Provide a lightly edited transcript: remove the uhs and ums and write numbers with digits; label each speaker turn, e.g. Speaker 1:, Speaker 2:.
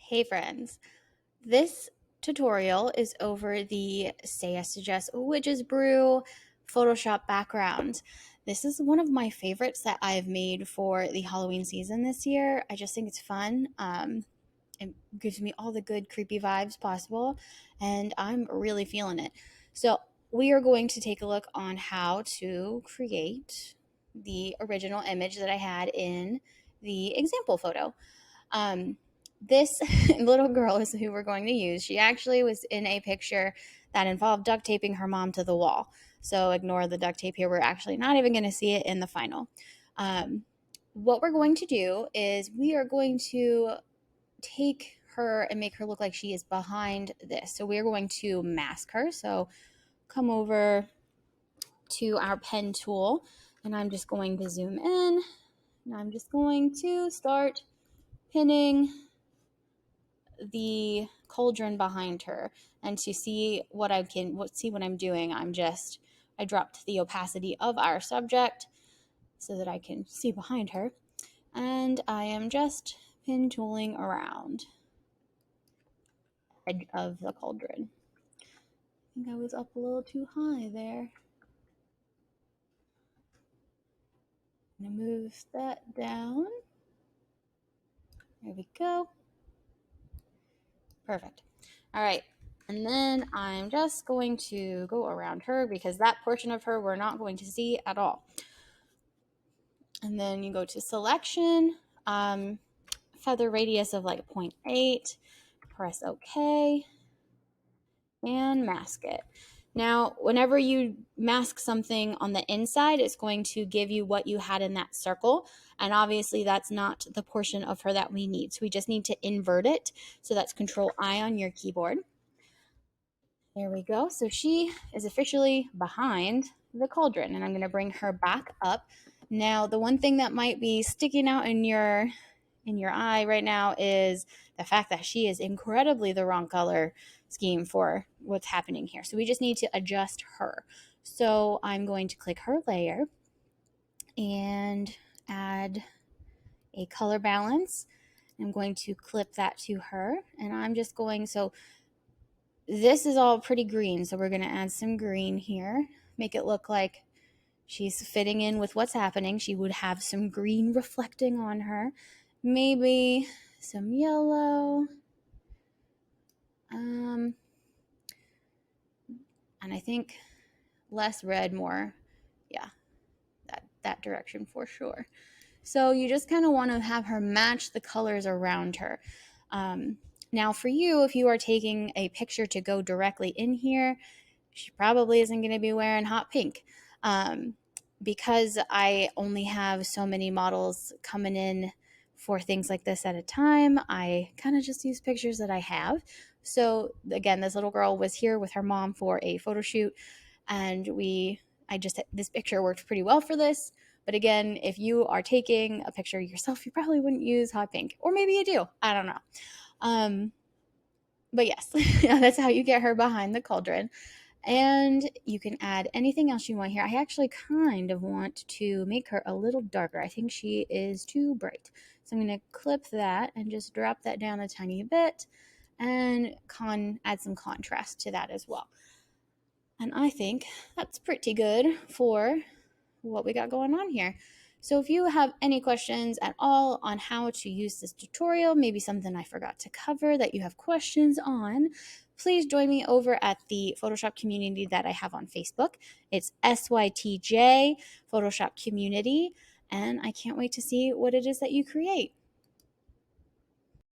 Speaker 1: Hey friends, this tutorial is over the Say Yes to Jess Witches Brew Photoshop background. This is one of my favorites that I've made for the Halloween season this year. I just think it's fun. It gives me all the good creepy vibes possible, and I'm really feeling it. So we are going to take a look on how to create the original image that I had in the example photo. Um, this little girl is who we're going to use. She actually was in a picture that involved duct taping her mom to the wall. So ignore the duct tape here. We're actually not even going to see it in the final. Um, what we're going to do is we are going to take her and make her look like she is behind this. So we're going to mask her. So come over to our pen tool and I'm just going to zoom in and I'm just going to start pinning the cauldron behind her. And to see what I'm doing, I dropped the opacity of our subject so that I can see behind her, and I am just pin tooling around the edge of the cauldron. I think I was up a little too high there. I'm gonna move that down. There we go. Perfect. All right. And then I'm just going to go around her because that portion of her we're not going to see at all. And then you go to selection, feather radius of like 0.8, press OK, and mask it. Now, whenever you mask something on the inside, it's going to give you what you had in that circle. And obviously that's not the portion of her that we need. So we just need to invert it. So that's Control I on your keyboard. There we go. So she is officially behind the cauldron, and I'm going to bring her back up. Now, the one thing that might be sticking out in your eye right now is the fact that she is incredibly the wrong color scheme for what's happening here. So we just need to adjust her. So I'm going to click her layer and add a color balance. I'm going to clip that to her, and I'm just going, so this is all pretty green, so we're going to add some green here, make it look like she's fitting in with what's happening. She would have some green reflecting on her, maybe some yellow, and I think less red, more, yeah, that direction for sure. So you just kind of want to have her match the colors around her. Now for you, if you are taking a picture to go directly in here, she probably isn't going to be wearing hot pink. Because I only have so many models coming in for things like this at a time, I kind of just use pictures that I have. So again, this little girl was here with her mom for a photo shoot, and this picture worked pretty well for this. But again, if you are taking a picture yourself, you probably wouldn't use hot pink, or maybe you do. I don't know. But yes, that's how you get her behind the cauldron. And you can add anything else you want here. I actually kind of want to make her a little darker. I think she is too bright. So I'm going to clip that and just drop that down a tiny bit and add some contrast to that as well. And I think that's pretty good for what we got going on here. So if you have any questions at all on how to use this tutorial, maybe something I forgot to cover that you have questions on, please join me over at the Photoshop community that I have on Facebook. It's SYTJ Photoshop Community, and I can't wait to see what it is that you create.